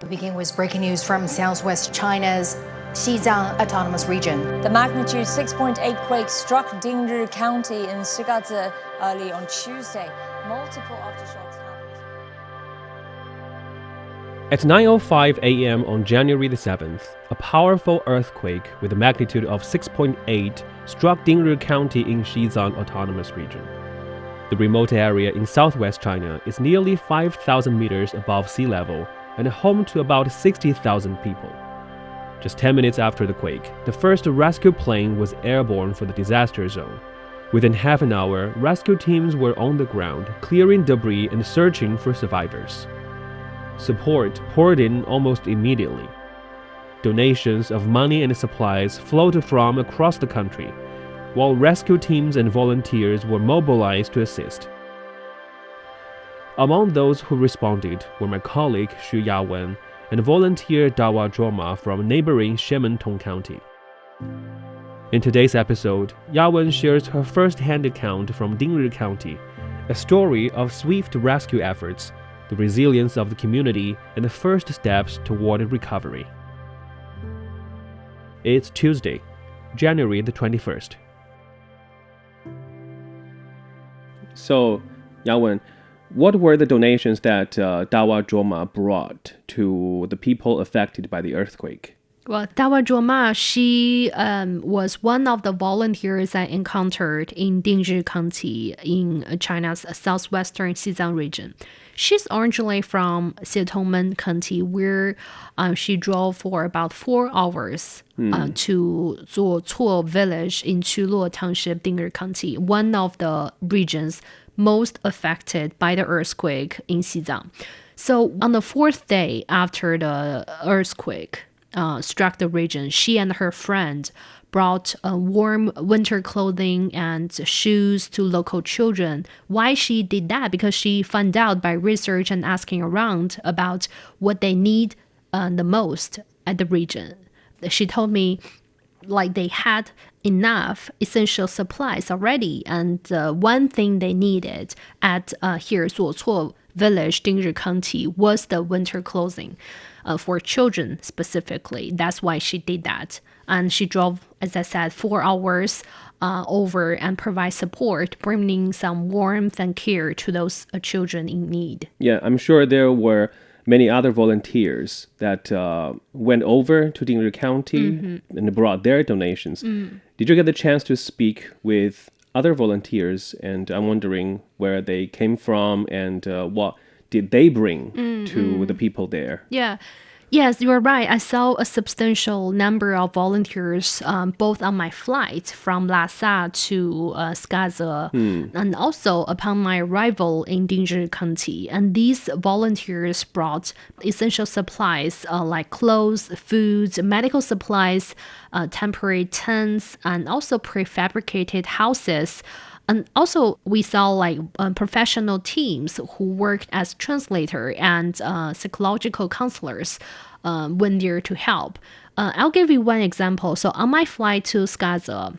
We begin with breaking news from southwest China's Xizang autonomous region. The magnitude 6.8 quake struck Dingri County in Xizang early on Tuesday. Multiple aftershocks happened. At 9:05 a.m. on January the 7th, a powerful earthquake with a magnitude of 6.8 struck Dingri County in Xizang autonomous region. The remote area in southwest China is nearly 5,000 meters above sea level and home to about 60,000 people. Just 10 minutes after the quake, the first rescue plane was airborne for the disaster zone. Within half an hour, rescue teams were on the ground, clearing debris and searching for survivors. Support poured in almost immediately. Donations of money and supplies flowed from across the country, while rescue teams and volunteers were mobilized to assist. Among those who responded were my colleague Xu Yawen and volunteer Dawa Zhoma from neighboring Shimentong County. In today's episode, Yawen shares her first-hand account from Dingri County, a story of swift rescue efforts, the resilience of the community, and the first steps toward recovery. It's Tuesday, January the 21st. So, Yawen, what were the donations that Dawa Zhoma brought to the people affected by the earthquake? Well, Dawa Zhoma, she was one of the volunteers I encountered in Dingri County in China's southwestern Xizang region. She's originally from Xizang County, where she drove for about 4 hours to Zuocuo village in Chuluo Township, Dingri County, one of the regions most affected by the earthquake in Xizang. So on the 4th day after the earthquake struck the region, she and her friend brought warm winter clothing and shoes to local children. Why she did that? Because she found out by research and asking around about what they need the most at the region. She told me like they had enough essential supplies already, and one thing they needed at here Zuocuo village, Dingri County, was the winter clothing for children specifically. That's why she did that. And she drove, as I said, 4 hours over and provide support, bringing some warmth and care to those children in need. Yeah, I'm sure there were many other volunteers that went over to Dingri County and brought their donations. Did you get the chance to speak with other volunteers? And I'm wondering where they came from and what did they bring to the people there? Yeah. Yes, you're right. I saw a substantial number of volunteers both on my flight from Lhasa to Xizang and also upon my arrival in Dingri County. And these volunteers brought essential supplies like clothes, food, medical supplies, temporary tents, and also prefabricated houses. And also, we saw like professional teams who worked as translator and psychological counselors went there to help. I'll give you one example. So on my flight to Xizang,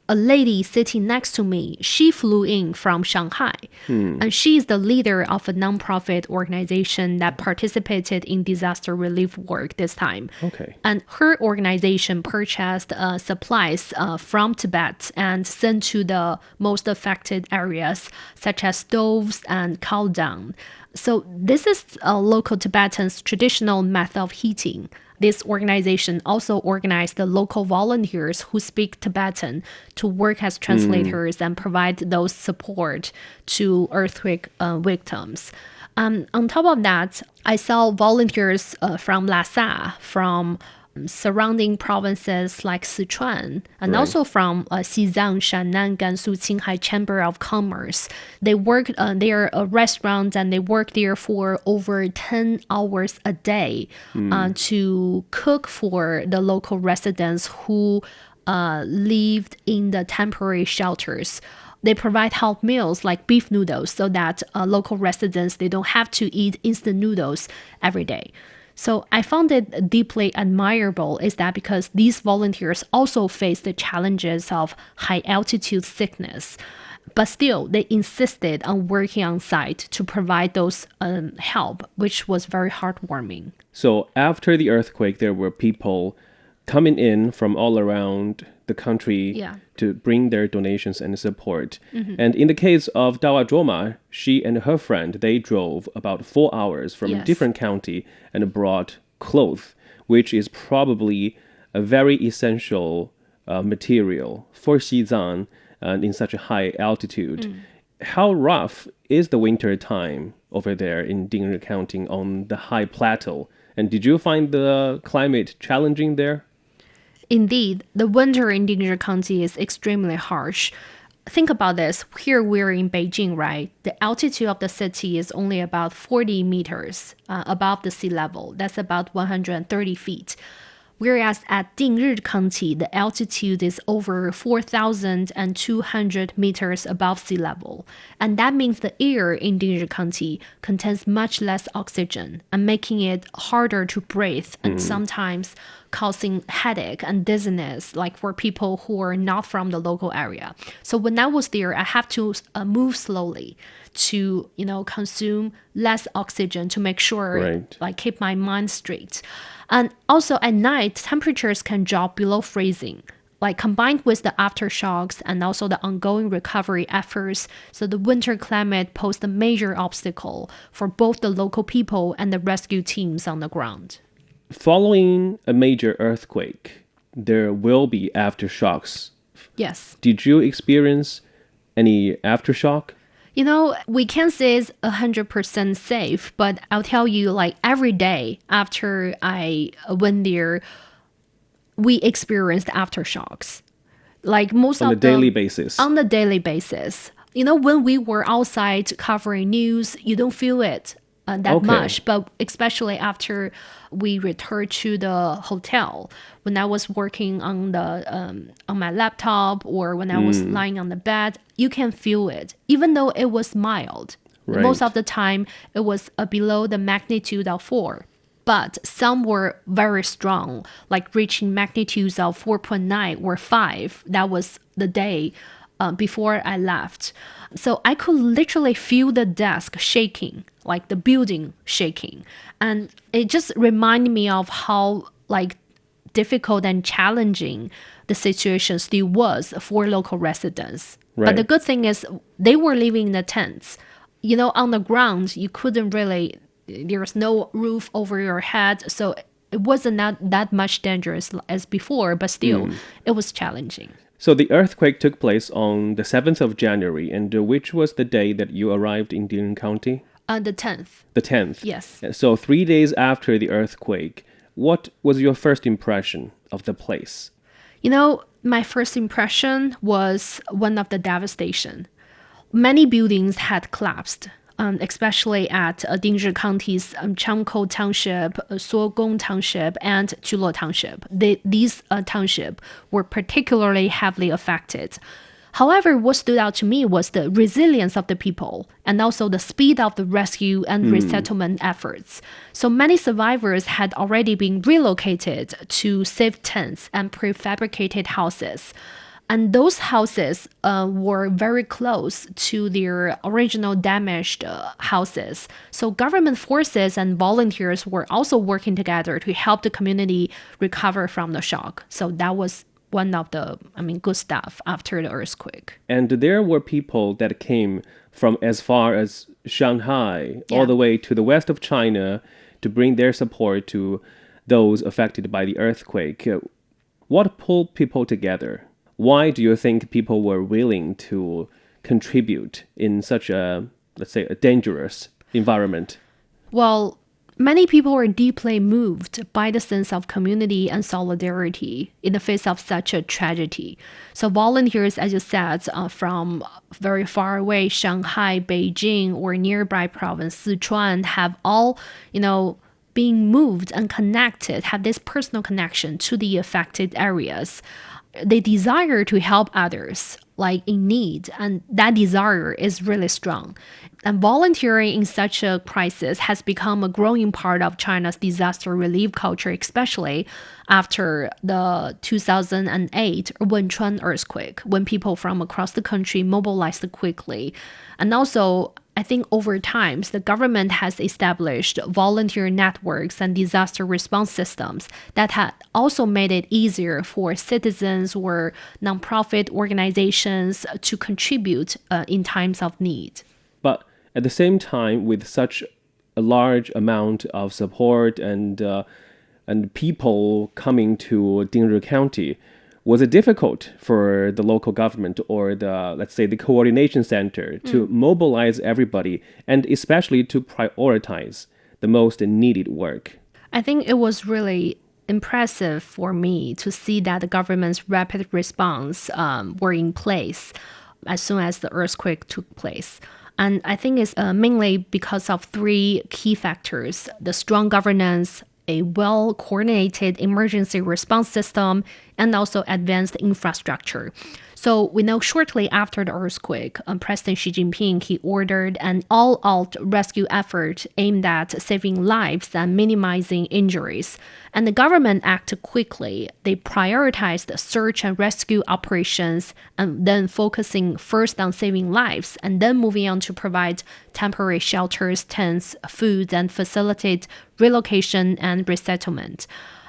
a lady sitting next to me, she flew in from Shanghai. And she is the leader of a nonprofit organization that participated in disaster relief work this time. Okay. And her organization purchased supplies from Tibet and sent to the most affected areas, such as stoves and cow dung. So this is local Tibetans' traditional method of heating. This organization also organized the local volunteers who speak Tibetan to work as translators and provide those support to earthquake victims. On top of that, I saw volunteers from Lhasa, from surrounding provinces like Sichuan, and also from Xizang, Shannan, Gansu, Qinghai Chamber of Commerce. They work, they are a restaurant, and they work there for over 10 hours a day to cook for the local residents who lived in the temporary shelters. They provide hot meals like beef noodles so that local residents, they don't have to eat instant noodles every day. So I found it deeply admirable is that because these volunteers also face the challenges of high altitude sickness. But still, they insisted on working on site to provide those help, which was very heartwarming. So after the earthquake, there were people coming in from all around the country to bring their donations and support. And in the case of Dawa Zhoma, she and her friend, they drove about 4 hours from a different county and brought clothes, which is probably a very essential material for Xizang in such a high altitude. How rough is the winter time over there in Dingri County on the high plateau? And did you find the climate challenging there? Indeed, the winter in Dingri County is extremely harsh. Think about this. Here we're in Beijing, right? The altitude of the city is only about 40 meters above the sea level. That's about 130 feet. Whereas at Dingri County, the altitude is over 4,200 meters above sea level. And that means the air in Dingri County contains much less oxygen and making it harder to breathe and sometimes causing headache and dizziness, like for people who are not from the local area. So when I was there, I have to move slowly to, consume less oxygen to make sure, keep my mind straight. And also at night, temperatures can drop below freezing, combined with the aftershocks and also the ongoing recovery efforts. So the winter climate posed a major obstacle for both the local people and the rescue teams on the ground. Following a major earthquake, there will be aftershocks. Yes. Did you experience any aftershock? We can't say it's 100% safe, but I'll tell you, every day after I went there, we experienced aftershocks. Most on of a daily basis. On the daily basis. When we were outside covering news, you don't feel it that much, but especially after we returned to the hotel, when I was working on my laptop or when I was lying on the bed, you can feel it, even though it was mild. Right. Most of the time, it was below the magnitude of 4. But some were very strong, reaching magnitudes of 4.9 or 5. That was the day before I left. So I could literally feel the desk shaking, the building shaking. And it just reminded me of how difficult and challenging the situation still was for local residents. Right. But the good thing is they were living in the tents. On the ground, you couldn't really, there's no roof over your head. So it wasn't that much dangerous as before, but still, it was challenging. So the earthquake took place on the 7th of January, and which was the day that you arrived in Dingri County? The 10th. The 10th? Yes. So 3 days after the earthquake, what was your first impression of the place? My first impression was one of the devastation. Many buildings had collapsed, especially at Dingri County's Changkou Township, Suogong Township, and Julo Township. These townships were particularly heavily affected. However, what stood out to me was the resilience of the people and also the speed of the rescue and resettlement efforts. So many survivors had already been relocated to safe tents and prefabricated houses. And those houses were very close to their original damaged houses. So government forces and volunteers were also working together to help the community recover from the shock. So that was one of the, good stuff after the earthquake. And there were people that came from as far as Shanghai, all the way to the west of China to bring their support to those affected by the earthquake. What pulled people together? Why do you think people were willing to contribute in such a, let's say, a dangerous environment? Well, many people were deeply moved by the sense of community and solidarity in the face of such a tragedy. So volunteers, as you said, from very far away, Shanghai, Beijing, or nearby province, Sichuan, have all, being moved and connected, have this personal connection to the affected areas. they desire to help others, like in need, and that desire is really strong. And volunteering in such a crisis has become a growing part of China's disaster relief culture, especially after the 2008 Wenchuan earthquake, when people from across the country mobilized quickly. And also, I think over time, the government has established volunteer networks and disaster response systems that had also made it easier for citizens or nonprofit organizations to contribute in times of need. But at the same time, with such a large amount of support and people coming to Dingri County, was it difficult for the local government or let's say the coordination center to mobilize everybody and especially to prioritize the most needed work? I think it was really impressive for me to see that the government's rapid response were in place as soon as the earthquake took place. And I think it's mainly because of three key factors: the strong governance, a well-coordinated emergency response system, and also advanced infrastructure. So we know shortly after the earthquake, President Xi Jinping, he ordered an all-out rescue effort aimed at saving lives and minimizing injuries. And the government acted quickly. They prioritized search and rescue operations and then focusing first on saving lives and then moving on to provide temporary shelters, tents, food, and facilitate relocation and resettlement.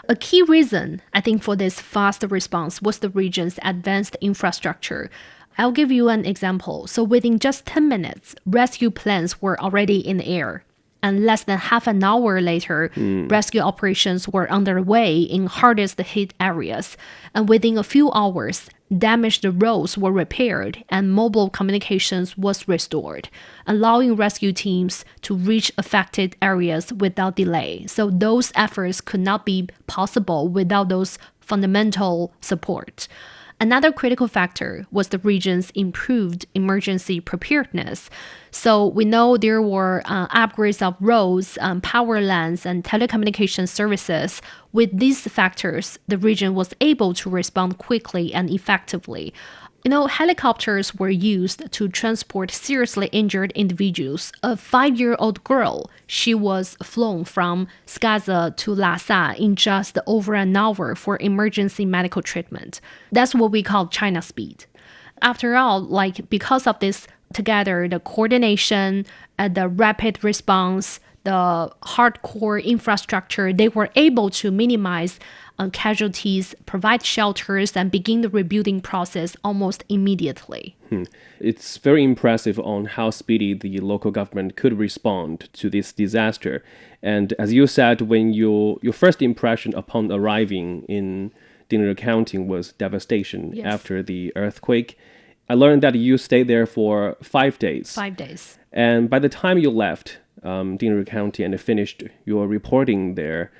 A key reason, I think, for this fast response was the region's advanced infrastructure. I'll give you an example. So within just 10 minutes, rescue planes were already in the air. And less than half an hour later, rescue operations were underway in hardest hit areas. And within a few hours, damaged roads were repaired and mobile communications was restored, allowing rescue teams to reach affected areas without delay. So those efforts could not be possible without those fundamental support. Another critical factor was the region's improved emergency preparedness. So we know there were upgrades of roads, power lines, and telecommunication services. With these factors, the region was able to respond quickly and effectively. Helicopters were used to transport seriously injured individuals. A 5-year-old girl, she was flown from Xizang to Lhasa in just over an hour for emergency medical treatment. That's what we call China speed. After all, because of this together, the coordination, the rapid response, the hardcore infrastructure, they were able to minimize casualties, provide shelters, and begin the rebuilding process almost immediately. It's very impressive on how speedy the local government could respond to this disaster. And as you said, when your first impression upon arriving in Dingri County was devastation after the earthquake, I learned that you stayed there for 5 days. 5 days. And by the time you left Dingri County and finished your reporting there,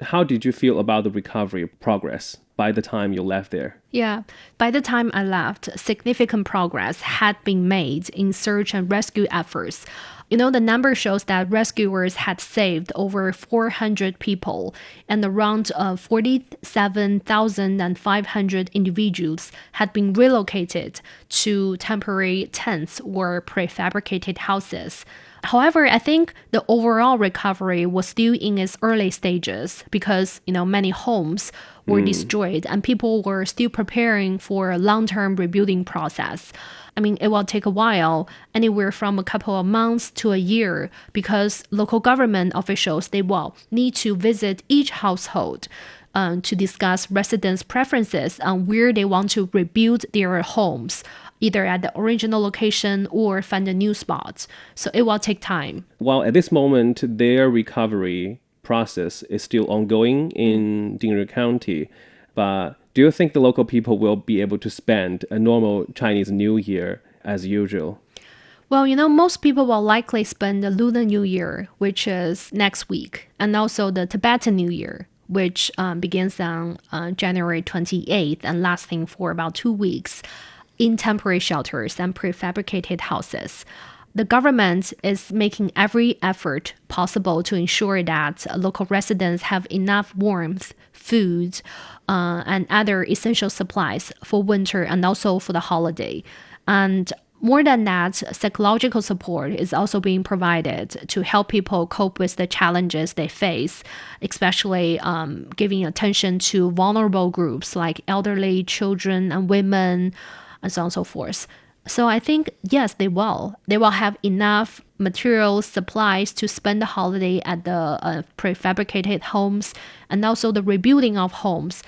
how did you feel about the recovery progress by the time you left there? Yeah, by the time I left, significant progress had been made in search and rescue efforts. The number shows that rescuers had saved over 400 people and around 47,500 individuals had been relocated to temporary tents or prefabricated houses. However, I think the overall recovery was still in its early stages because, many homes were destroyed and people were still preparing for a long-term rebuilding process. It will take a while, anywhere from a couple of months to a year, because local government officials, they will need to visit each household to discuss residents' preferences on where they want to rebuild their homes, either at the original location or find a new spot. So it will take time. Well, at this moment, their recovery process is still ongoing in Dingri County. But do you think the local people will be able to spend a normal Chinese New Year as usual? Well, most people will likely spend the Lunar New Year, which is next week, and also the Tibetan New Year, which begins on January 28th and lasting for about 2 weeks, in temporary shelters and prefabricated houses. The government is making every effort possible to ensure that local residents have enough warmth, food, and other essential supplies for winter and also for the holiday. And more than that, psychological support is also being provided to help people cope with the challenges they face, especially giving attention to vulnerable groups like elderly, children, and women, and so on and so forth. So I think, yes, they will. They will have enough materials, supplies to spend the holiday at the prefabricated homes, and also the rebuilding of homes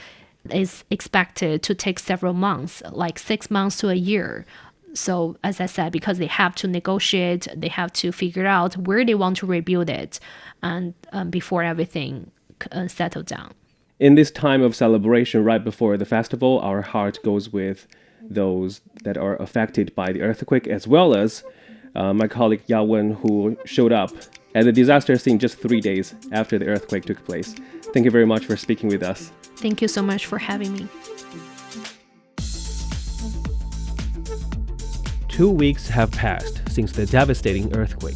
is expected to take several months, like 6 months to a year. So as I said, because they have to negotiate, they have to figure out where they want to rebuild it, and before everything settles down. In this time of celebration right before the festival, our heart goes with those that are affected by the earthquake, as well as my colleague Yawen, who showed up at the disaster scene just 3 days after the earthquake took place. Thank you very much for speaking with us. Thank you so much for having me. 2 weeks have passed since the devastating earthquake.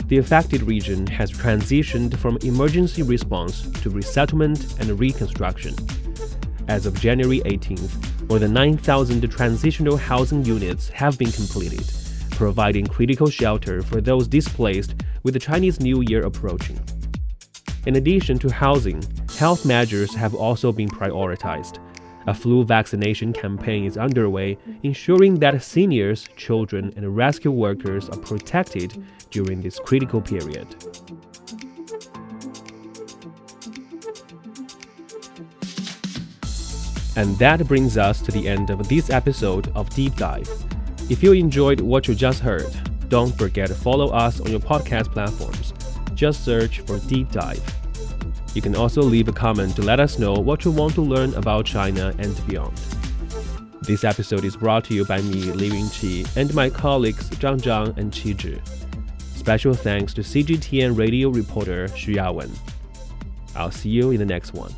The affected region has transitioned from emergency response to resettlement and reconstruction. As of January 18th, more than 9,000 transitional housing units have been completed, providing critical shelter for those displaced with the Chinese New Year approaching. In addition to housing, health measures have also been prioritized. A flu vaccination campaign is underway, ensuring that seniors, children, and rescue workers are protected during this critical period. And that brings us to the end of this episode of Deep Dive. If you enjoyed what you just heard, don't forget to follow us on your podcast platforms. Just search for Deep Dive. You can also leave a comment to let us know what you want to learn about China and beyond. This episode is brought to you by me, Li Yunqi, and my colleagues Zhang Zhang and Qi Zhi. Special thanks to CGTN radio reporter Xu Yawen. I'll see you in the next one.